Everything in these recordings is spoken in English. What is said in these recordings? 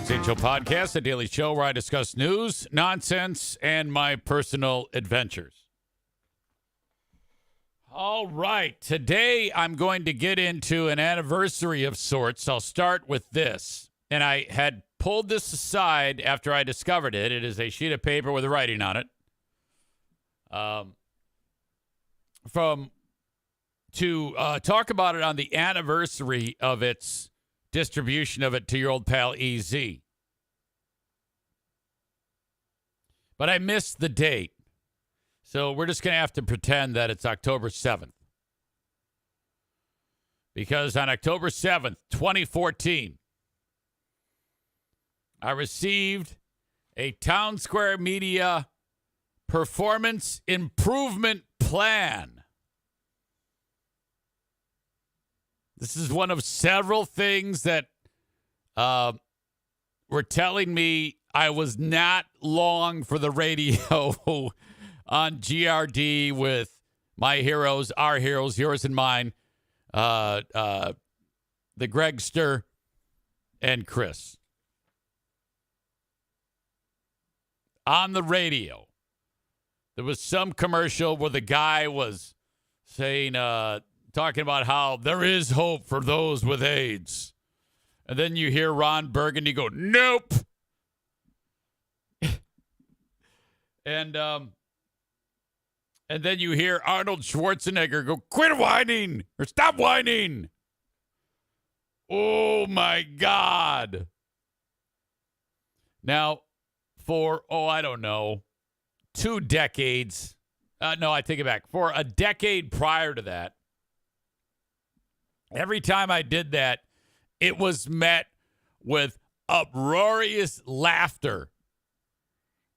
James Angel Podcast, a daily show where I discuss news, nonsense, and my personal adventures. All right, today I'm going to get into an anniversary of sorts. I'll start with this. And I had pulled this aside after I discovered it. It is a sheet of paper with writing on it. To talk about it on the anniversary of its distribution of it to your old pal EZ. But I missed the date. So we're just going to have to pretend that it's October 7th. Because on October 7th, 2014, I received a Town Square Media Performance Improvement Plan. This is one of several things that were telling me I was not long for the radio on GRD with my heroes, our heroes, yours and mine, the Gregster and Chris. On the radio, there was some commercial where the guy was saying, talking about how there is hope for those with AIDS. And then you hear Ron Burgundy go, nope. And then you hear Arnold Schwarzenegger go, quit whining or stop whining. Oh, my God. Now, for, I don't know, 2 decades. No, I take it back. For a decade prior to that, every time I did that, it was met with uproarious laughter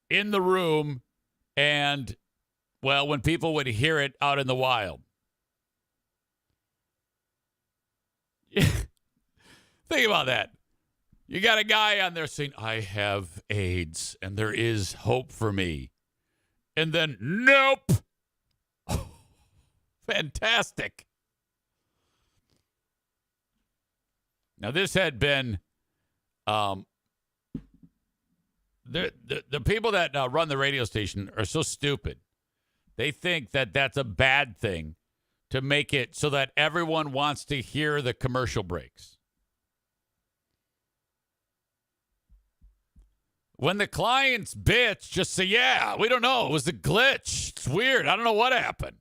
in the room and, well, when people would hear it out in the wild. Think about that. You got a guy on there saying, I have AIDS and there is hope for me. And then, nope. Fantastic. Now, this had been the people that run the radio station are so stupid. They think that that's a bad thing to make it so that everyone wants to hear the commercial breaks. When the clients bitch, just say, yeah, we don't know. It was a glitch. It's weird. I don't know what happened.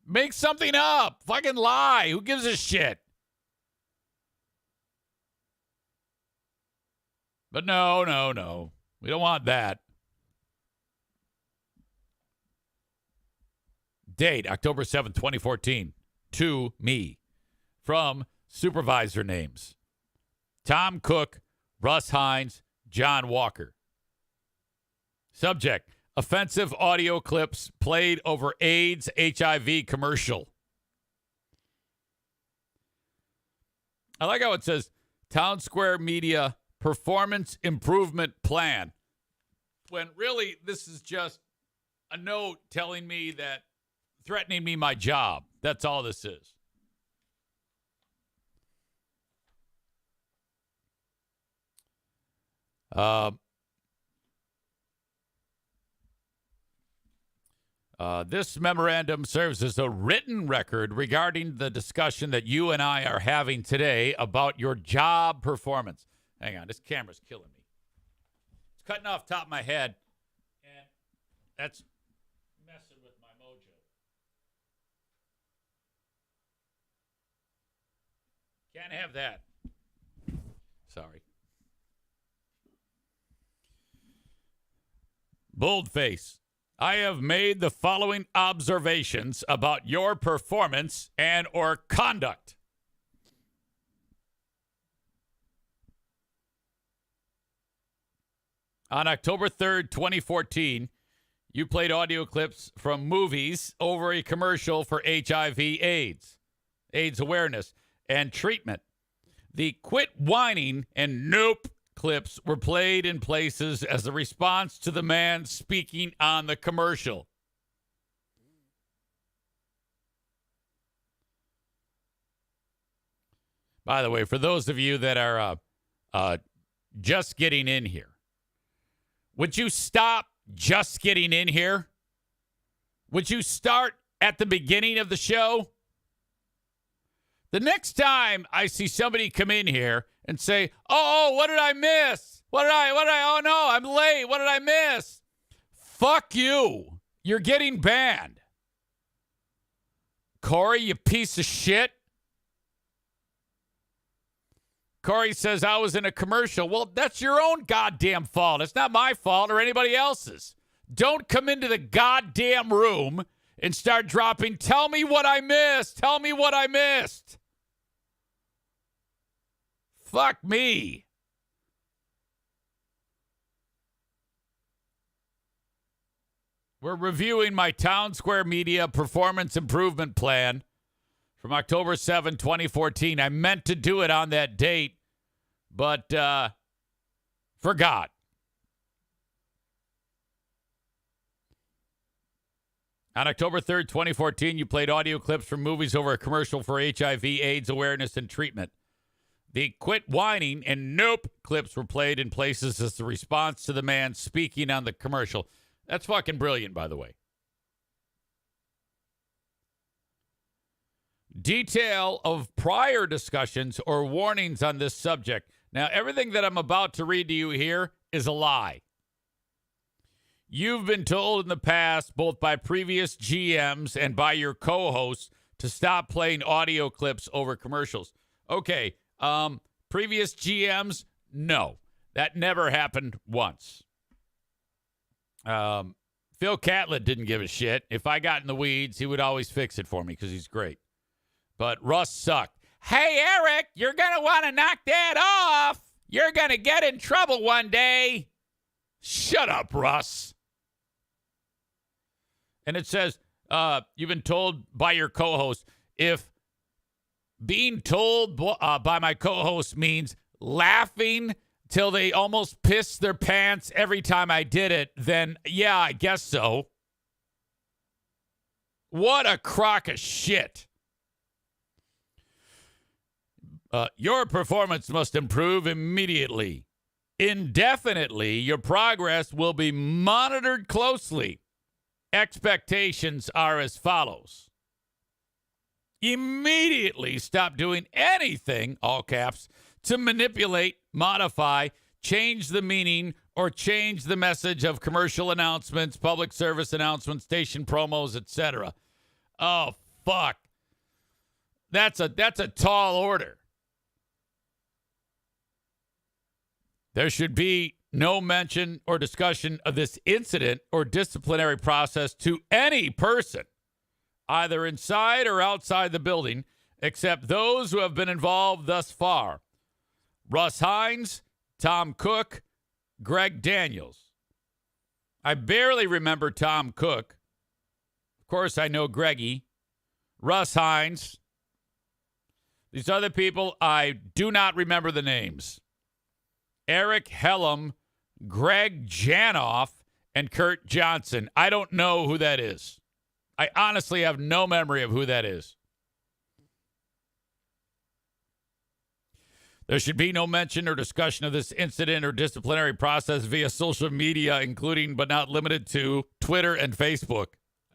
Make something up. Fucking lie. Who gives a shit? But no. We don't want that. Date, October 7th, 2014. To me. From supervisor names. Tom Cook, Russ Hines, John Walker. Subject, offensive audio clips played over AIDS HIV commercial. I like how it says Town Square Media Performance Improvement Plan, when really this is just a note telling me that, threatening me my job. That's all this is. This memorandum serves as a written record regarding the discussion that you and I are having today about your job performance. Hang on, this camera's killing me. It's cutting off top of my head, and that's messing with my mojo. Can't have that. Sorry. Boldface. I have made the following observations about your performance and or conduct. On October 3rd, 2014, you played audio clips from movies over a commercial for HIV/AIDS, AIDS awareness, and treatment. The quit whining and nope clips were played in places as a response to the man speaking on the commercial. By the way, for those of you that are just getting in here? Would you stop just getting in here? Would you start at the beginning of the show? The next time I see somebody come in here and say, oh, what did I miss? Oh no, I'm late. What did I miss? Fuck you. You're getting banned. Corey, you piece of shit. Corey says, I was in a commercial. Well, that's your own goddamn fault. It's not my fault or anybody else's. Don't come into the goddamn room and start dropping, tell me what I missed. Tell me what I missed. Fuck me. We're reviewing my Town Square Media Performance Improvement Plan from October 7, 2014. I meant to do it on that date, but forgot. On October 3rd, 2014, you played audio clips from movies over a commercial for HIV/AIDS awareness and treatment. The quit whining and nope clips were played in places as a response to the man speaking on the commercial. That's fucking brilliant, by the way. Detail of prior discussions or warnings on this subject. Now, everything that I'm about to read to you here is a lie. You've been told in the past, both by previous GMs and by your co-hosts, to stop playing audio clips over commercials. Okay, previous GMs, no. That never happened once. Phil Catlett didn't give a shit. If I got in the weeds, he would always fix it for me because he's great. But Russ sucked. Hey, Eric, you're going to want to knock that off. You're going to get in trouble one day. Shut up, Russ. And it says, you've been told by your co-host, if being told by my co-host means laughing till they almost pissed their pants every time I did it, then yeah, I guess so. What a crock of shit. Your performance must improve immediately. Indefinitely, your progress will be monitored closely. Expectations are as follows. Immediately stop doing anything, all caps, to manipulate, modify, change the meaning, or change the message of commercial announcements, public service announcements, station promos, etc. Oh, fuck. That's a tall order. There should be no mention or discussion of this incident or disciplinary process to any person, either inside or outside the building, except those who have been involved thus far. Russ Hines, Tom Cook, Greg Daniels. I barely remember Tom Cook. Of course, I know Greggy. Russ Hines. These other people, I do not remember the names. Eric Hellam, Greg Janoff, and Kurt Johnson. I don't know who that is. I honestly have no memory of who that is. There should be no mention or discussion of this incident or disciplinary process via social media, including but not limited to Twitter and Facebook.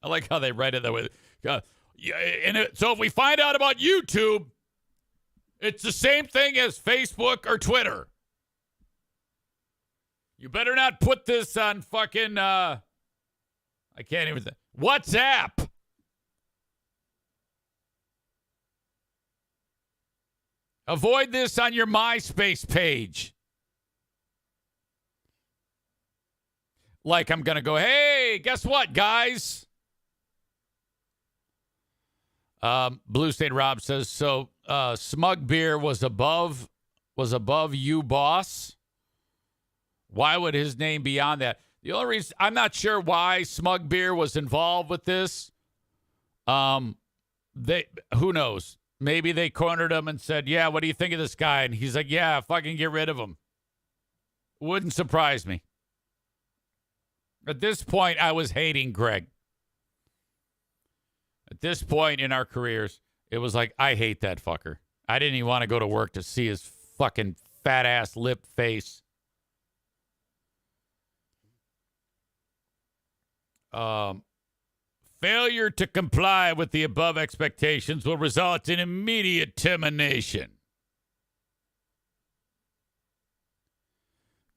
I like how they write it that way. So if we find out about YouTube, it's the same thing as Facebook or Twitter. You better not put this on fucking, I can't even think. WhatsApp. Avoid this on your MySpace page. Like I'm going to go, hey, guess what, guys? Blue State Rob says, so Smug Beer was above you, boss. Why would his name be on that? The only reason, I'm not sure why Smug Beer was involved with this. Who knows? Maybe they cornered him and said, yeah, what do you think of this guy? And he's like, yeah, fucking get rid of him. Wouldn't surprise me. At this point, I was hating Greg. At this point in our careers, it was like, I hate that fucker. I didn't even want to go to work to see his fucking fat ass lip face. Failure to comply with the above expectations will result in immediate termination.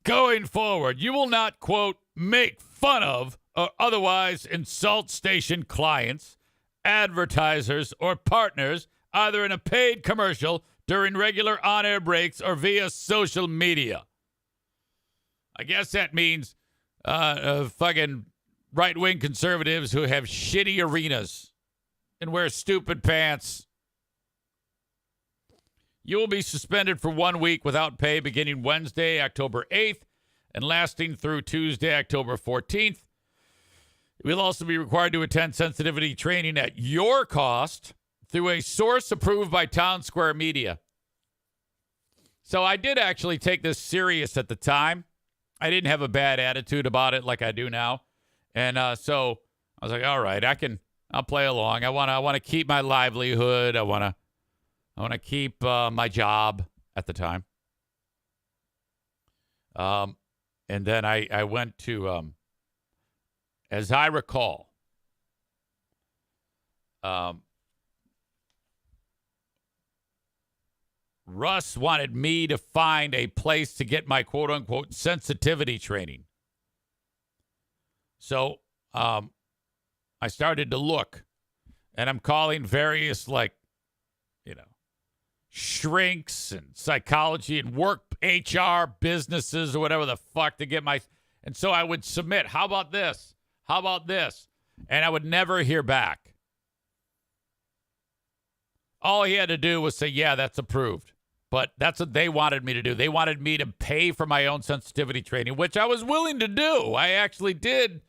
Going forward, you will not, quote, make fun of or otherwise insult station clients, advertisers, or partners, either in a paid commercial, during regular on-air breaks, or via social media. I guess that means fucking right-wing conservatives who have shitty arenas and wear stupid pants. You will be suspended for 1 week without pay beginning Wednesday, October 8th, and lasting through Tuesday, October 14th. You will also be required to attend sensitivity training at your cost through a source approved by Town Square Media. So I did actually take this serious at the time. I didn't have a bad attitude about it like I do now. And so I was like, all right, I'll play along. I want to keep my livelihood. I want to keep my job at the time. And then I went to, as I recall, Russ wanted me to find a place to get my quote-unquote sensitivity training. So I started to look, and I'm calling various, shrinks and psychology and work, HR, businesses, or whatever the fuck to get my... And so I would submit, how about this? How about this? And I would never hear back. All he had to do was say, yeah, that's approved. But that's what they wanted me to do. They wanted me to pay for my own sensitivity training, which I was willing to do. I actually did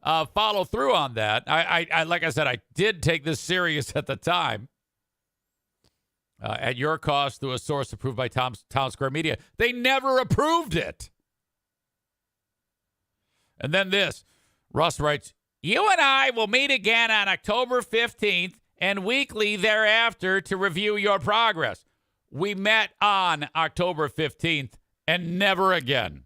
follow through on that. I like I said, I did take this serious at the time. At your cost through a source approved by Town Square Media. They never approved it. And then this. Russ writes, you and I will meet again on October 15th and weekly thereafter to review your progress. We met on October 15th and never again.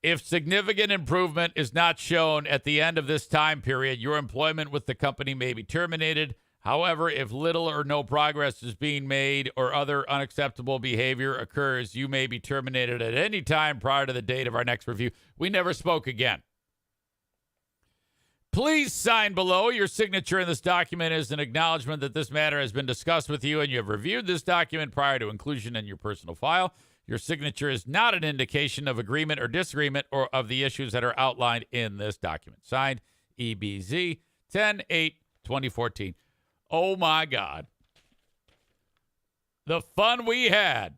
If significant improvement is not shown at the end of this time period, your employment with the company may be terminated. However, if little or no progress is being made or other unacceptable behavior occurs, you may be terminated at any time prior to the date of our next review. We never spoke again. Please sign below. Your signature in this document is an acknowledgement that this matter has been discussed with you and you have reviewed this document prior to inclusion in your personal file. Your signature is not an indication of agreement or disagreement or of the issues that are outlined in this document. Signed, EBZ, 10/8/2014. Oh, my God. The fun we had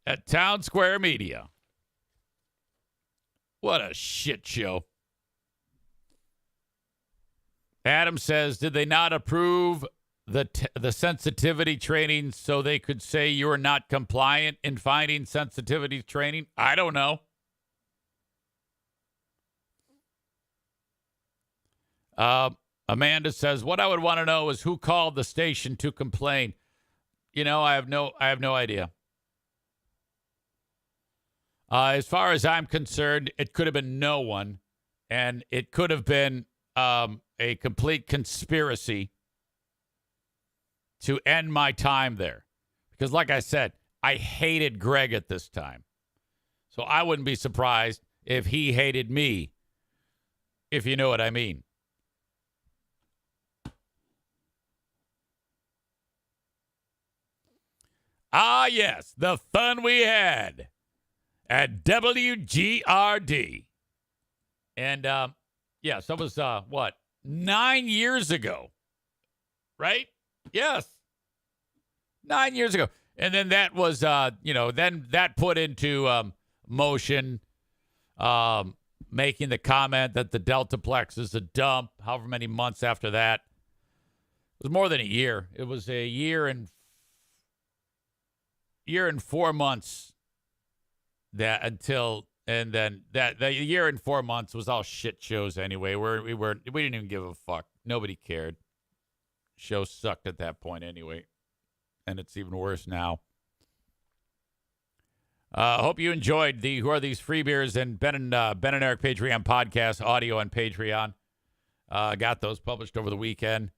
at Town Square Media. What a shit show. Adam says, did they not approve the sensitivity training so they could say you're not compliant in finding sensitivity training? I don't know. Amanda says, what I would want to know is who called the station to complain. You know, I have no idea. As far as I'm concerned, it could have been no one, and it could have been a complete conspiracy to end my time there. Because like I said, I hated Greg at this time. So I wouldn't be surprised if he hated me, if you know what I mean. Ah, yes, the fun we had at WGRD. And, yeah, so it was, 9 years ago, right? Yes. 9 years ago. And then that was, then that put into motion making the comment that the Deltaplex is a dump, however many months after that. It was more than a year. It was a year and 4 months and then the year and 4 months was all shit shows anyway. We didn't even give a fuck. Nobody cared. Show sucked at that point anyway. And it's even worse now. Hope you enjoyed the Who Are These Free Beers and Ben and Eric Patreon podcast audio on Patreon. Got those published over the weekend.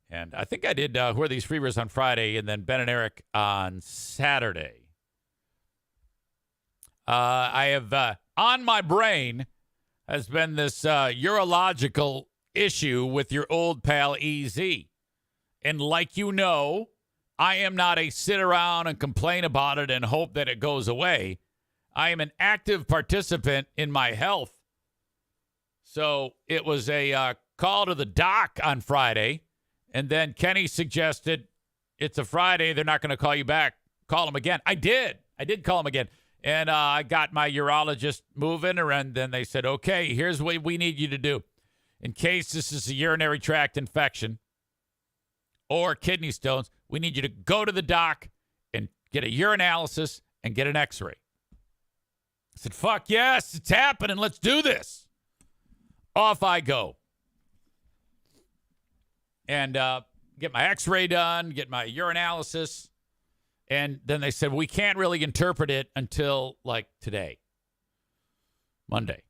And I think I did Who Are These Free Beers on Friday and then Ben and Eric on Saturday. I have on my brain has been this urological issue with your old pal EZ. And like you know, I am not a sit around and complain about it and hope that it goes away. I am an active participant in my health. So it was a call to the doc on Friday. And then Kenny suggested it's a Friday. They're not going to call you back. Call him again. I did call him again. And I got my urologist moving. And then they said, okay, here's what we need you to do. In case this is a urinary tract infection or kidney stones, we need you to go to the doc and get a urinalysis and get an x-ray. I said, fuck yes, it's happening. Let's do this. Off I go. And get my x-ray done, get my urinalysis. And then they said, we can't really interpret it until, like, today, Monday.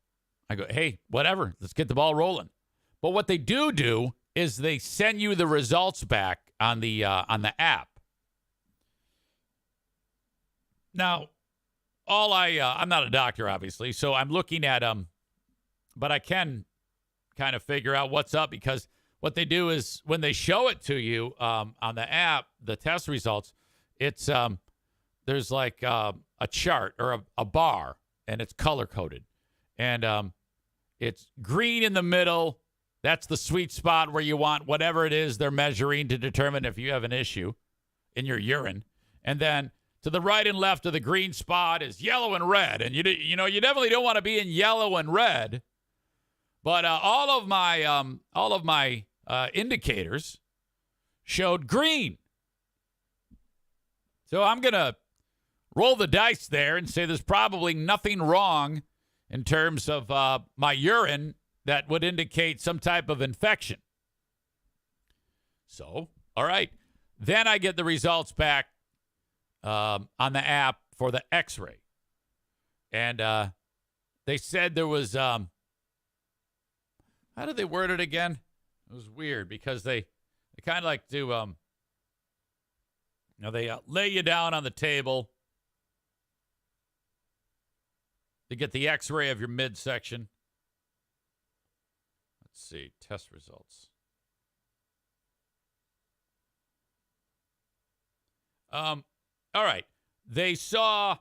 I go, hey, whatever. Let's get the ball rolling. But what they do is they send you the results back on the app. Now, I'm not a doctor, obviously, so I'm looking at them, but I can kind of figure out what's up because what they do is when they show it to you on the app, the test results, it's there's like a chart or a bar, and it's color coded, and it's green in the middle. That's the sweet spot where you want whatever it is they're measuring to determine if you have an issue in your urine. And then to the right and left of the green spot is yellow and red. And, you definitely don't want to be in yellow and red. But all of my indicators showed green. So I'm going to roll the dice there and say there's probably nothing wrong in terms of my urine that would indicate some type of infection. So, all right. Then I get the results back on the app for the x-ray. And they said there was, how did they word it again? It was weird because they kind of like to, they lay you down on the table. They get the x-ray of your midsection. Let's see, test results. All right. They saw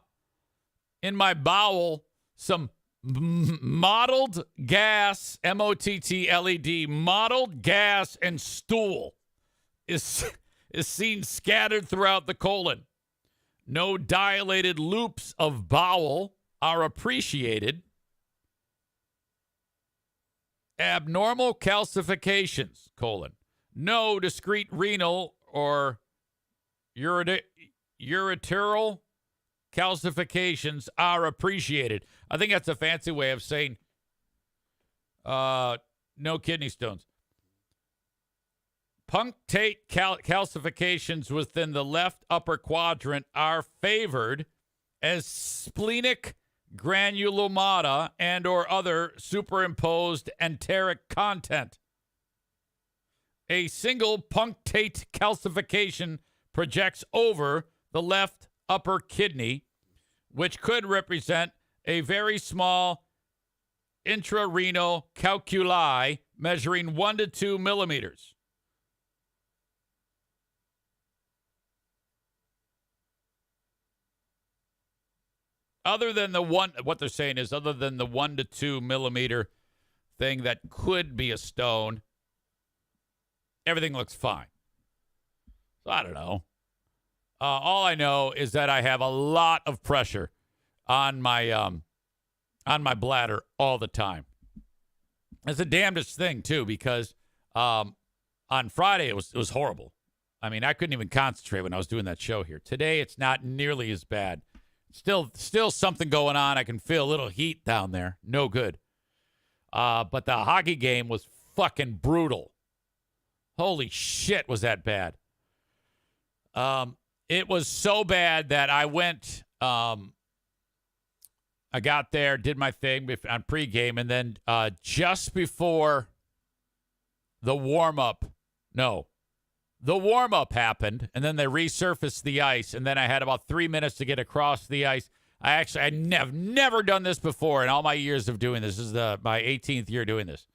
in my bowel some mottled gas, MOTTLED, mottled gas and stool is seen scattered throughout the colon. No dilated loops of bowel are appreciated. Abnormal calcifications, no discrete renal or ureteral calcifications are appreciated. I think that's a fancy way of saying no kidney stones. Punctate calcifications within the left upper quadrant are favored as splenic granulomata and or other superimposed enteric content. A single punctate calcification projects over the left upper kidney, which could represent a very small intrarenal calculi measuring 1 to 2 millimeters. Other than what they're saying is other than the 1 to 2 millimeter thing that could be a stone, everything looks fine. So I don't know. All I know is that I have a lot of pressure on my bladder all the time. It's the damnedest thing too, because on Friday it was horrible. I mean, I couldn't even concentrate when I was doing that show here. Today it's not nearly as bad. Still something going on. I can feel a little heat down there. No good. But the hockey game was fucking brutal. Holy shit, was that bad. It was so bad that I went I got there, did my thing on pregame, and then just before the warm-up happened, and then they resurfaced the ice, and then I had about 3 minutes to get across the ice. I've never done this before in all my years of doing this. This is my 18th year doing this.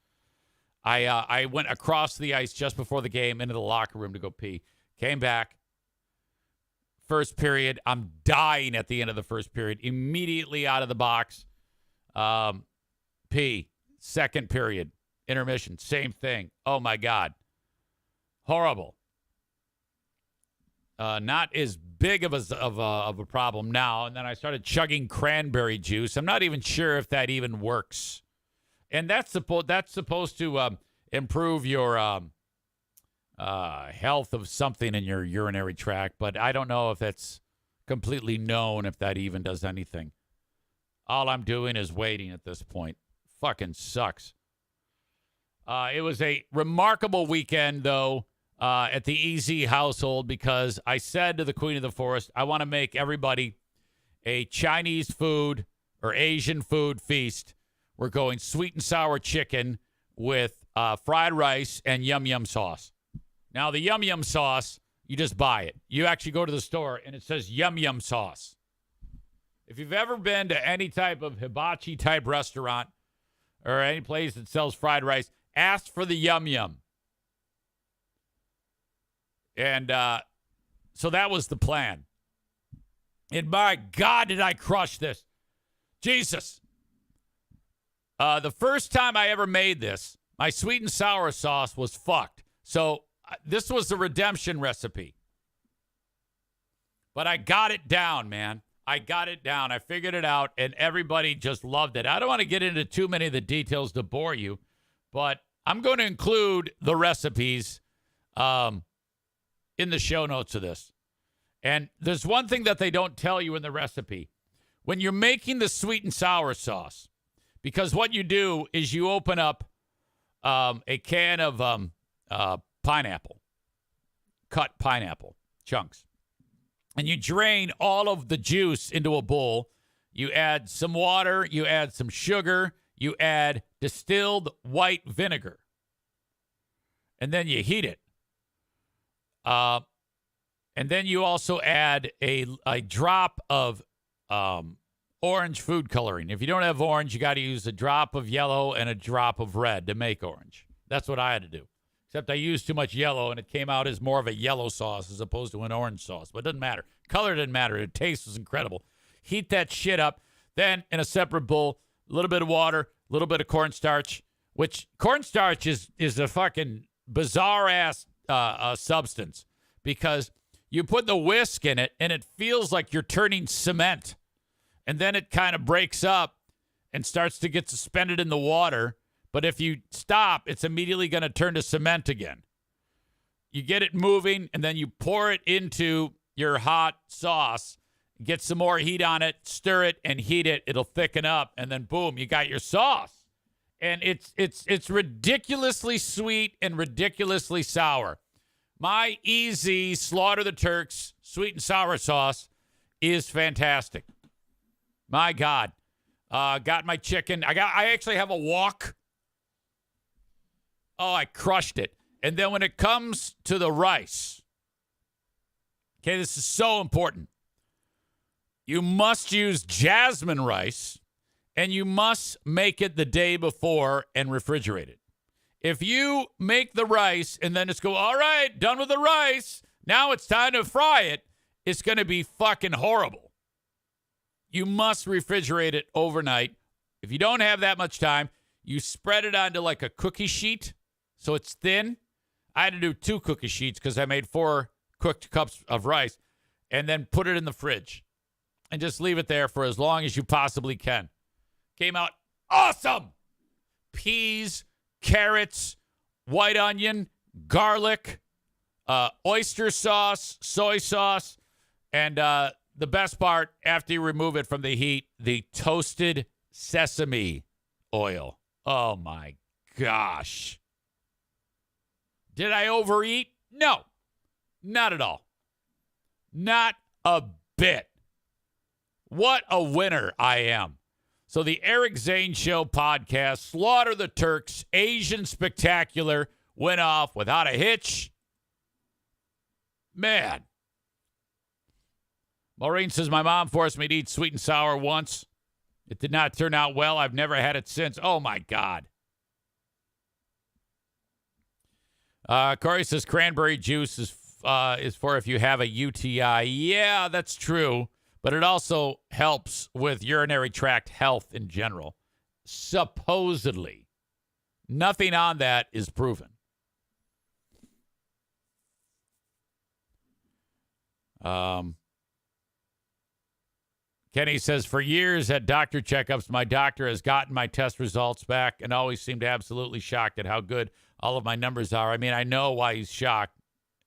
I went across the ice just before the game into the locker room to go pee. Came back. First period. I'm dying at the end of the first period. Immediately out of the box. Pee. Second period. Intermission. Same thing. Oh, my God. Horrible. Not as big of a problem now. And then I started chugging cranberry juice. I'm not even sure if that even works. And that's supposed to improve your health of something in your urinary tract. But I don't know if that's completely known, if that even does anything. All I'm doing is waiting at this point. Fucking sucks. It was a remarkable weekend, though. At the EZ household, because I said to the Queen of the Forest, I want to make everybody a Chinese food or Asian food feast. We're going sweet and sour chicken with fried rice and yum yum sauce. Now, the yum yum sauce, you just buy it. You actually go to the store and it says yum yum sauce. If you've ever been to any type of hibachi type restaurant or any place that sells fried rice, ask for the yum yum. And so that was the plan. And my God, did I crush this. Jesus. The first time I ever made this, my sweet and sour sauce was fucked. So this was the redemption recipe. But I got it down, man. I got it down. I figured it out, and everybody just loved it. I don't want to get into too many of the details to bore you, but I'm going to include the recipes in the show notes of this. And there's one thing that they don't tell you in the recipe. When you're making the sweet and sour sauce, because what you do is you open up a can of pineapple, cut pineapple chunks, and you drain all of the juice into a bowl. You add some water, you add some sugar, you add distilled white vinegar, and then you heat it. And then you also add a drop of orange food coloring. If you don't have orange, you got to use a drop of yellow and a drop of red to make orange. That's what I had to do. Except I used too much yellow, and it came out as more of a yellow sauce as opposed to an orange sauce. But it doesn't matter. Color didn't matter. The taste was incredible. Heat that shit up. Then, in a separate bowl, a little bit of water, a little bit of cornstarch, which cornstarch is a fucking bizarre-ass substance, because you put the whisk in it, and it feels like you're turning cement. And then it kind of breaks up and starts to get suspended in the water. But if you stop, it's immediately going to turn to cement again. You get it moving, and then you pour it into your hot sauce, get some more heat on it, stir it, and heat it. It'll thicken up, and then boom, you got your sauce. And it's ridiculously sweet and ridiculously sour. My EZ Slaughter the Turks sweet and sour sauce is fantastic. My God. Got my chicken. I actually have a wok. Oh, I crushed it. And then when it comes to the rice, okay, this is so important. You must use jasmine rice, and you must make it the day before and refrigerate it. If you make the rice and then just go, all right, done with the rice, now it's time to fry it, it's going to be fucking horrible. You must refrigerate it overnight. If you don't have that much time, you spread it onto like a cookie sheet so it's thin. I had to do 2 cookie sheets because I made 4 cooked cups of rice, and then put it in the fridge and just leave it there for as long as you possibly can. Came out awesome. Peas, carrots, white onion, garlic, oyster sauce, soy sauce, and the best part, after you remove it from the heat, the toasted sesame oil. Oh, my gosh. Did I overeat? No, not at all. Not a bit. What a winner I am. So the Eric Zane Show podcast, Slaughter the Turks, Asian Spectacular, went off without a hitch. Man. Maureen says, my mom forced me to eat sweet and sour once. It did not turn out well. I've never had it since. Oh, my God. Corey says, cranberry juice is for if you have a UTI. Yeah, that's true. But it also helps with urinary tract health in general. Supposedly. Nothing on that is proven. Kenny says, for years at doctor checkups, my doctor has gotten my test results back and always seemed absolutely shocked at how good all of my numbers are. I mean, I know why he's shocked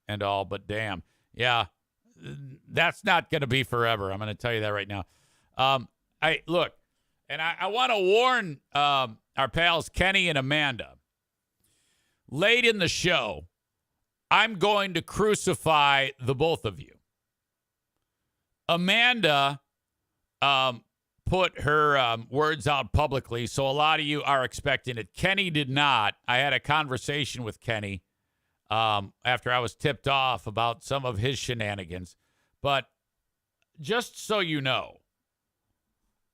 and all, but damn. Yeah, that's not going to be forever. I'm going to tell you that right now. I want to warn our pals Kenny and Amanda. Late in the show, I'm going to crucify the both of you. Amanda put her words out publicly, so a lot of you are expecting it. Kenny did not. I had a conversation with Kenny after I was tipped off about some of his shenanigans. But just so you know,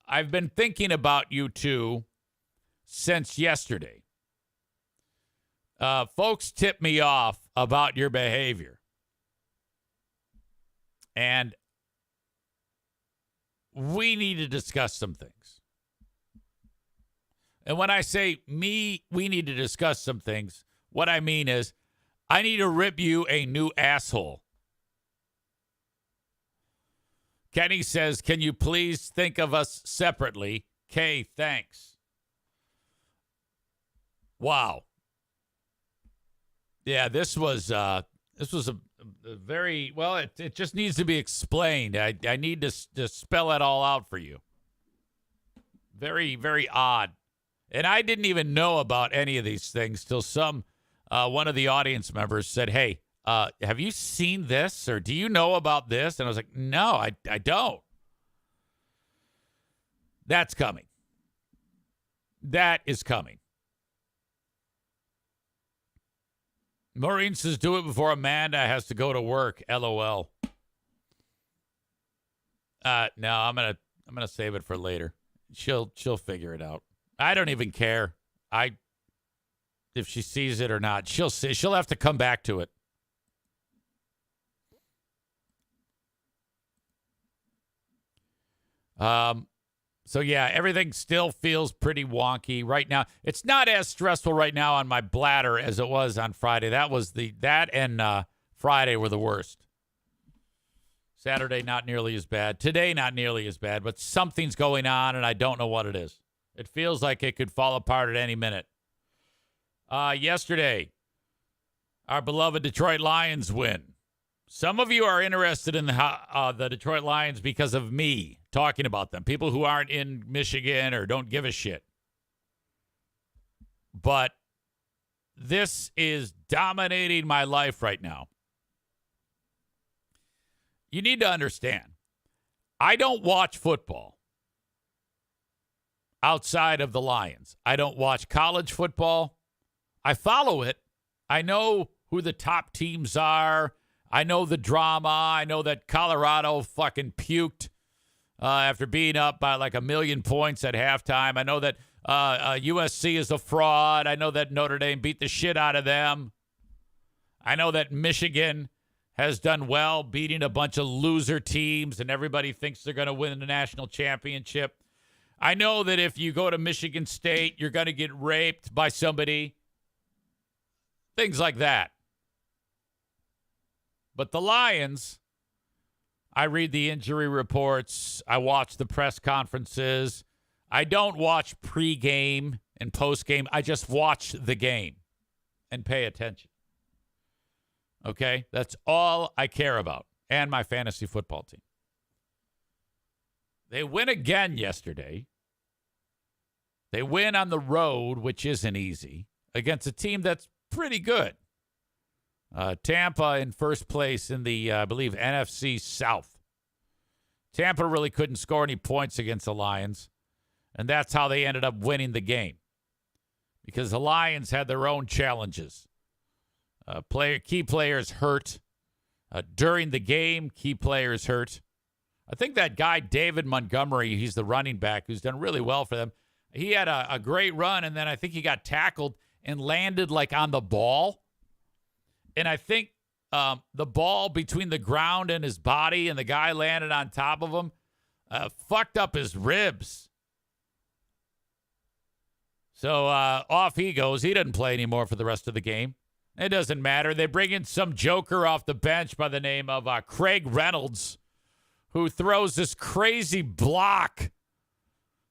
I've been thinking about you two since yesterday. Folks tipped me off about your behavior. And we need to discuss some things. And when I say we need to discuss some things, what I mean is I need to rip you a new asshole. Kenny says, can you please think of us separately? Kay, thanks. Wow. Yeah, this was a very, well, it just needs to be explained. I need to spell it all out for you. Very, very odd. And I didn't even know about any of these things till one of the audience members said, hey, have you seen this or do you know about this? And I was like, no, I don't. That's coming. That is coming. Maureen says, do it before Amanda has to go to work. LOL. No, I'm gonna save it for later. She'll figure it out. I don't even care. If she sees it or not, she'll see. She'll have to come back to it. So yeah, everything still feels pretty wonky right now. It's not as stressful right now on my bladder as it was on Friday. That and Friday were the worst. Saturday, not nearly as bad. Today, not nearly as bad, but something's going on and I don't know what it is. It feels like it could fall apart at any minute. Yesterday, our beloved Detroit Lions win. Some of you are interested in the Detroit Lions because of me talking about them. People who aren't in Michigan or don't give a shit. But this is dominating my life right now. You need to understand, I don't watch football outside of the Lions. I don't watch college football. I follow it. I know who the top teams are. I know the drama. I know that Colorado fucking puked after being up by like 1 million points at halftime. I know that USC is a fraud. I know that Notre Dame beat the shit out of them. I know that Michigan has done well beating a bunch of loser teams, and everybody thinks they're going to win the national championship. I know that if you go to Michigan State, you're going to get raped by somebody. Things like that. But the Lions, I read the injury reports. I watch the press conferences. I don't watch pregame and postgame. I just watch the game and pay attention. Okay? That's all I care about. And my fantasy football team. They win again yesterday. They win on the road, which isn't easy, against a team that's pretty good. Tampa in first place in the, I believe, NFC South. Tampa really couldn't score any points against the Lions. And that's how they ended up winning the game. Because the Lions had their own challenges. Key players hurt. During the game, key players hurt. I think that guy, David Montgomery, he's the running back who's done really well for them. He had a great run, and then I think he got tackled and landed like on the ball. And I think the ball between the ground and his body and the guy landed on top of him fucked up his ribs. So off he goes. He doesn't play anymore for the rest of the game. It doesn't matter. They bring in some joker off the bench by the name of Craig Reynolds, who throws this crazy block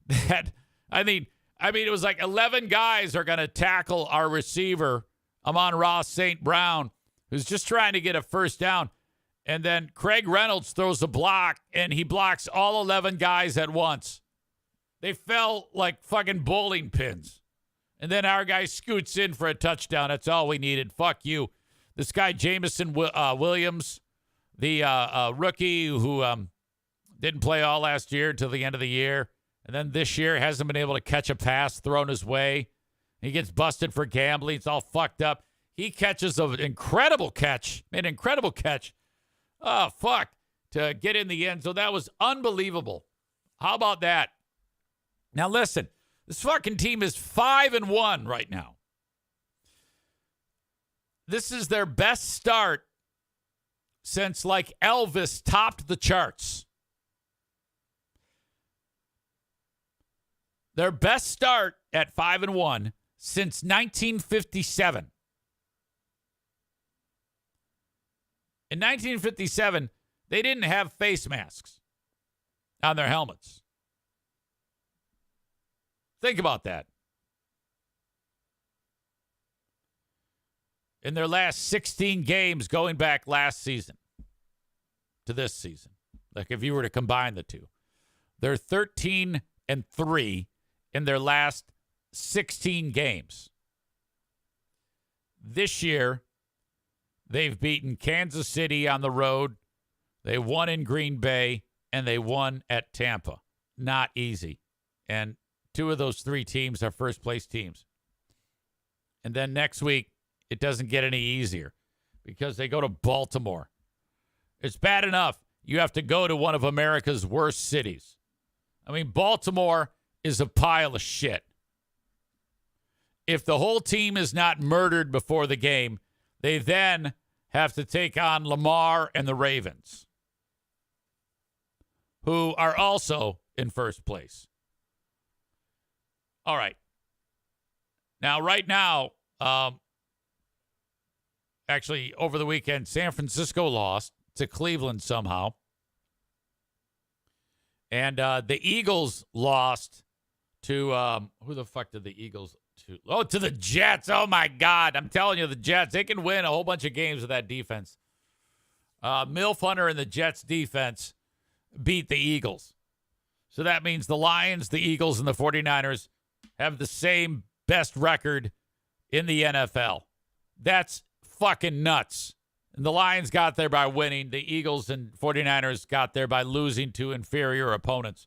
that, I mean, it was like 11 guys are going to tackle our receiver, Amon-Ra St. Brown, who's just trying to get a first down. And then Craig Reynolds throws a block, and he blocks all 11 guys at once. They fell like fucking bowling pins. And then our guy scoots in for a touchdown. That's all we needed. Fuck you. This guy, Jameson Williams, the rookie who didn't play all last year until the end of the year, and then this year hasn't been able to catch a pass thrown his way. He gets busted for gambling. It's all fucked up. He catches an incredible catch. Oh, fuck. To get in the end. So that was unbelievable. How about that? Now, listen. This fucking team is 5-1 right now. This is their best start since, like, Elvis topped the charts. Their best start at 5-1 since 1957. In 1957, they didn't have face masks on their helmets. Think about that. In their last 16 games going back last season to this season, like if you were to combine the two, they're 13-3 in their last 16 games. This year, they've beaten Kansas City on the road. They won in Green Bay, and they won at Tampa. Not easy. And two of those three teams are first-place teams. And then next week, it doesn't get any easier because they go to Baltimore. It's bad enough you have to go to one of America's worst cities. I mean, Baltimore is a pile of shit. If the whole team is not murdered before the game, they then have to take on Lamar and the Ravens, who are also in first place. All right. Now, right now, actually, over the weekend, San Francisco lost to Cleveland somehow. And the Eagles lost to, who the fuck did the Eagles to? Oh, to the Jets. Oh, my God. I'm telling you, the Jets, they can win a whole bunch of games with that defense. Milf Hunter and the Jets defense beat the Eagles. So that means the Lions, the Eagles, and the 49ers have the same best record in the NFL. That's fucking nuts. And the Lions got there by winning. The Eagles and 49ers got there by losing to inferior opponents.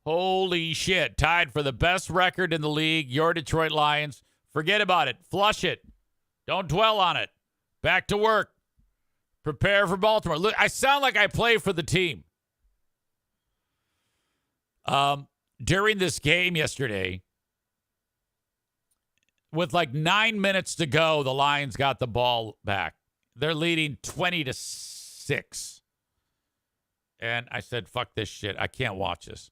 Holy shit. Tied for the best record in the league. Your Detroit Lions. Forget about it. Flush it. Don't dwell on it. Back to work. Prepare for Baltimore. Look, I sound like I play for the team. During this game yesterday, with like 9 minutes to go, the Lions got the ball back. They're leading 20-6. And I said, fuck this shit. I can't watch this.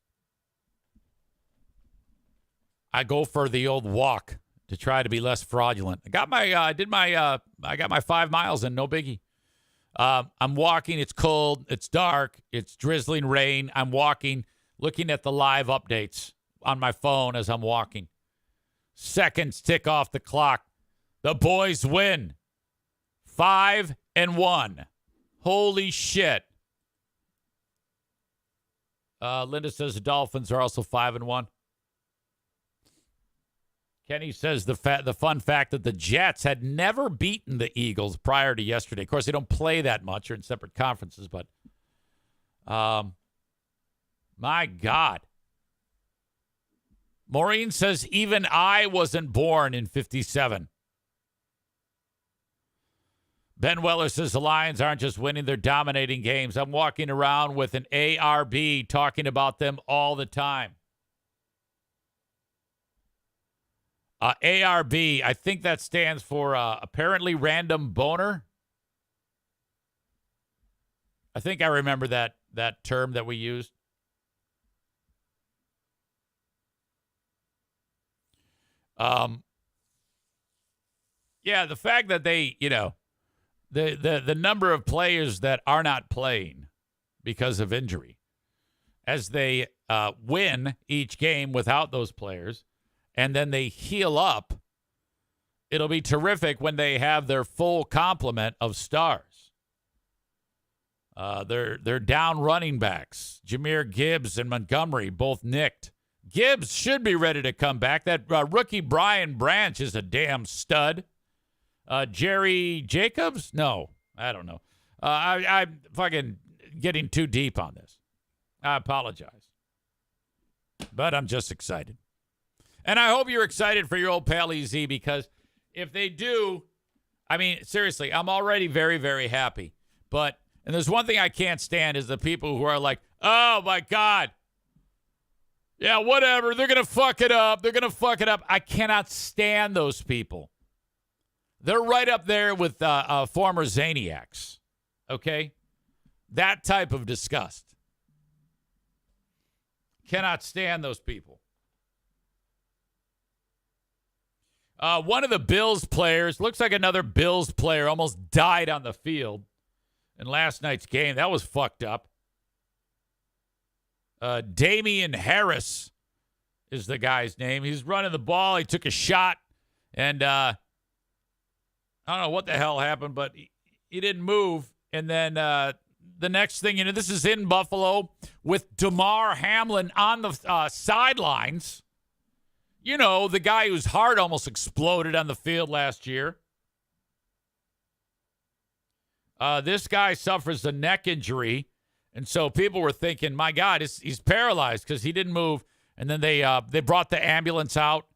I go for the old walk to try to be less fraudulent. I got my 5 miles in, no biggie. I'm walking. It's cold. It's dark. It's drizzling rain. I'm walking, looking at the live updates on my phone as I'm walking. Seconds tick off the clock. The boys win. 5-1. Holy shit. Linda says the Dolphins are also 5-1. Kenny says the fun fact that the Jets had never beaten the Eagles prior to yesterday. Of course, they don't play that much. They're in separate conferences, but my God. Maureen says, even I wasn't born in 57. Ben Weller says the Lions aren't just winning, they're dominating games. I'm walking around with an ARB talking about them all the time. ARB, I think that stands for apparently random boner. I think I remember that term that we used. Yeah, the fact that they, the number of players that are not playing because of injury, as they win each game without those players, and then they heal up, it'll be terrific when they have their full complement of stars. They're down running backs. Jahmyr Gibbs and Montgomery both nicked. Gibbs should be ready to come back. That rookie Brian Branch is a damn stud. Jerry Jacobs? No, I don't know. I'm fucking getting too deep on this. I apologize. But I'm just excited. And I hope you're excited for your old pal EZ, because if they do, I mean, seriously, I'm already very, very happy. And there's one thing I can't stand is the people who are like, oh, my God. Yeah, whatever. They're going to fuck it up. They're going to fuck it up. I cannot stand those people. They're right up there with former Zaniacs, okay? That type of disgust. Cannot stand those people. One of the Bills players, looks like another Bills player, almost died on the field in last night's game. That was fucked up. Damian Harris is the guy's name. He's running the ball. He took a shot, and I don't know what the hell happened, but he didn't move. And then the next thing, this is in Buffalo with Damar Hamlin on the sidelines. The guy whose heart almost exploded on the field last year. This guy suffers a neck injury, and so people were thinking, my God, he's paralyzed because he didn't move. And then they brought the ambulance out.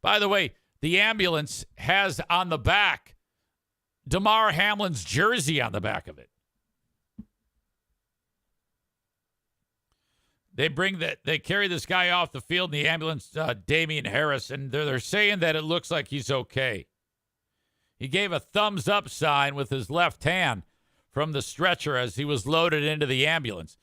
By the way, the ambulance has on the back Damar Hamlin's jersey on the back of it. They carry this guy off the field in the ambulance, Damian Harris, and they're saying that it looks like he's okay. He gave a thumbs up sign with his left hand from the stretcher as he was loaded into the ambulance.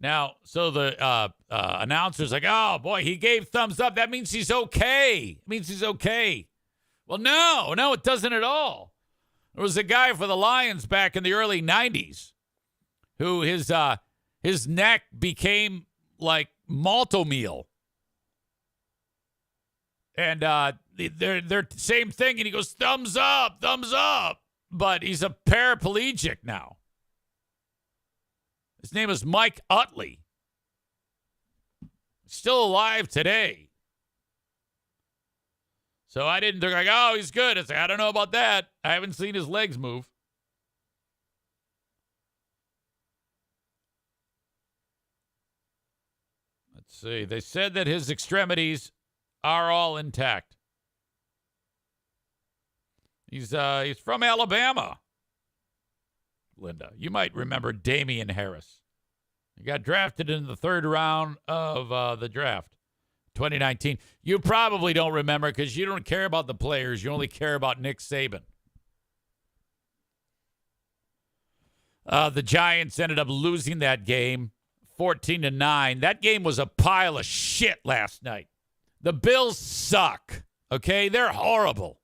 Now, so the announcer's like, oh, boy, he gave thumbs up. That means he's okay. It means he's okay. Well, no, it doesn't at all. There was a guy for the Lions back in the early 90s who his neck became like malto meal. And they're same thing, and he goes, thumbs up. But he's a paraplegic now. His name is Mike Utley. Still alive today. So they're like, oh, he's good. It's like, I don't know about that. I haven't seen his legs move. Let's see. They said that his extremities are all intact. He's from Alabama. Linda, you might remember Damian Harris. He got drafted in the third round of the draft, 2019. You probably don't remember because you don't care about the players. You only care about Nick Saban. The Giants ended up losing that game 14-9. That game was a pile of shit last night. The Bills suck, okay? They're horrible.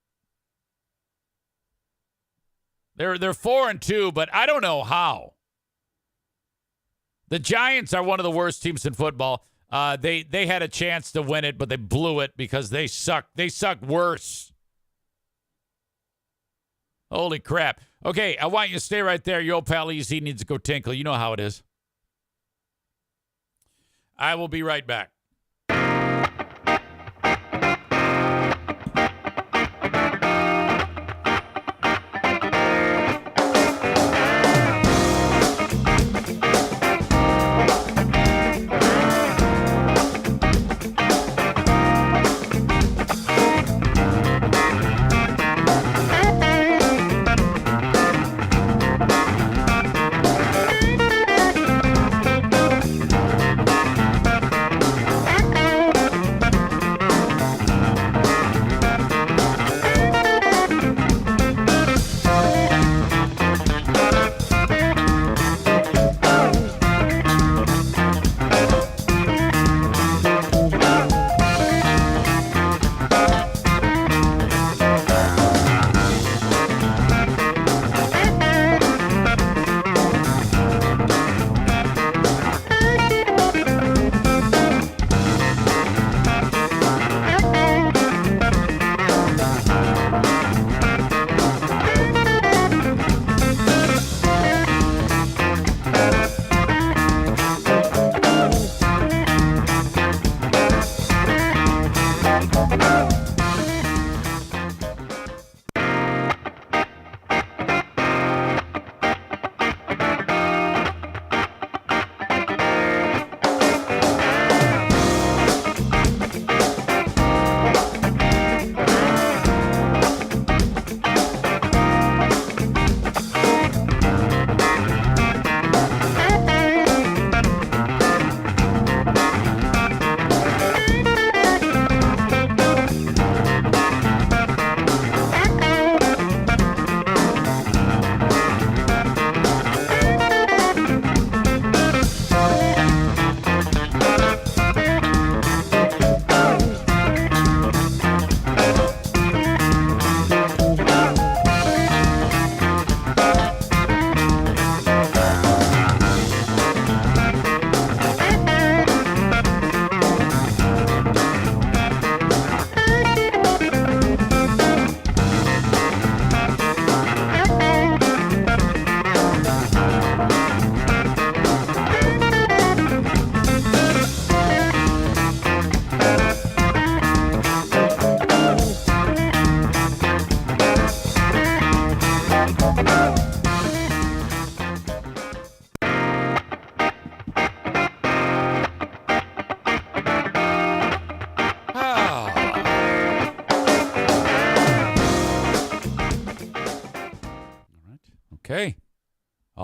They're 4-2, but I don't know how. The Giants are one of the worst teams in football. They had a chance to win it, but they blew it because they suck. They suck worse. Holy crap. Okay, I want you to stay right there. Your old pal EZ needs to go tinkle. You know how it is. I will be right back.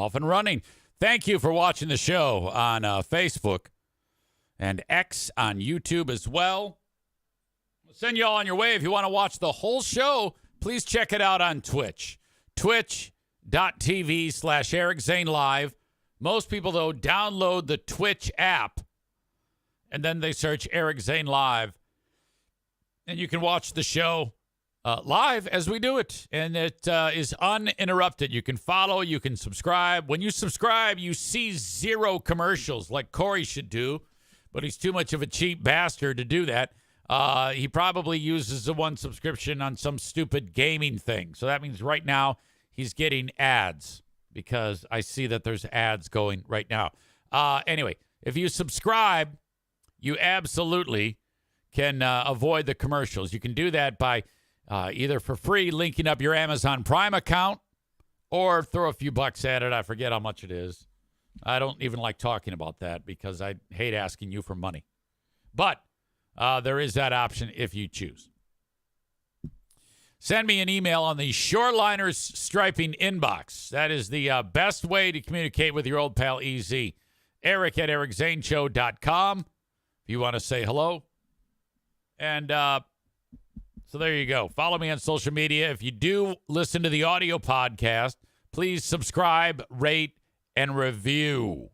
off and running. Thank you for watching the show on Facebook and X on YouTube as well. We'll send you all on your way. If you want to watch the whole show, please check it out on Twitch. Twitch.tv/Eric Zane Live. Most people, though, download the Twitch app, and then they search Eric Zane Live, and you can watch the show live as we do it, and it is uninterrupted. You can follow, you can subscribe. When you subscribe, you see 0 commercials like Corey should do, but he's too much of a cheap bastard to do that. He probably uses the one subscription on some stupid gaming thing. So that means right now he's getting ads because I see that there's ads going right now. Anyway, if you subscribe, you absolutely can avoid the commercials. You can do that by either for free, linking up your Amazon Prime account, or throw a few bucks at it. I forget how much it is. I don't even like talking about that because I hate asking you for money. But there is that option if you choose. Send me an email on the Shoreliners Striping inbox. That is the best way to communicate with your old pal EZ. Eric at ericzaneshow.com if you want to say hello. And so there you go. Follow me on social media. If you do listen to the audio podcast, please subscribe, rate, and review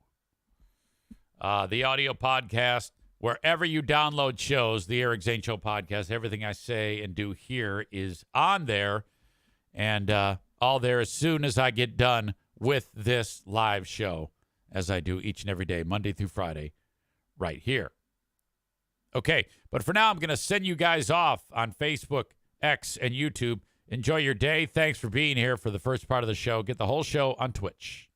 the audio podcast. Wherever you download shows, the Eric Zane Show podcast, everything I say and do here is on there. And all there as soon as I get done with this live show, as I do each and every day, Monday through Friday, right here. Okay, but for now, I'm going to send you guys off on Facebook, X, and YouTube. Enjoy your day. Thanks for being here for the first part of the show. Get the whole show on Twitch.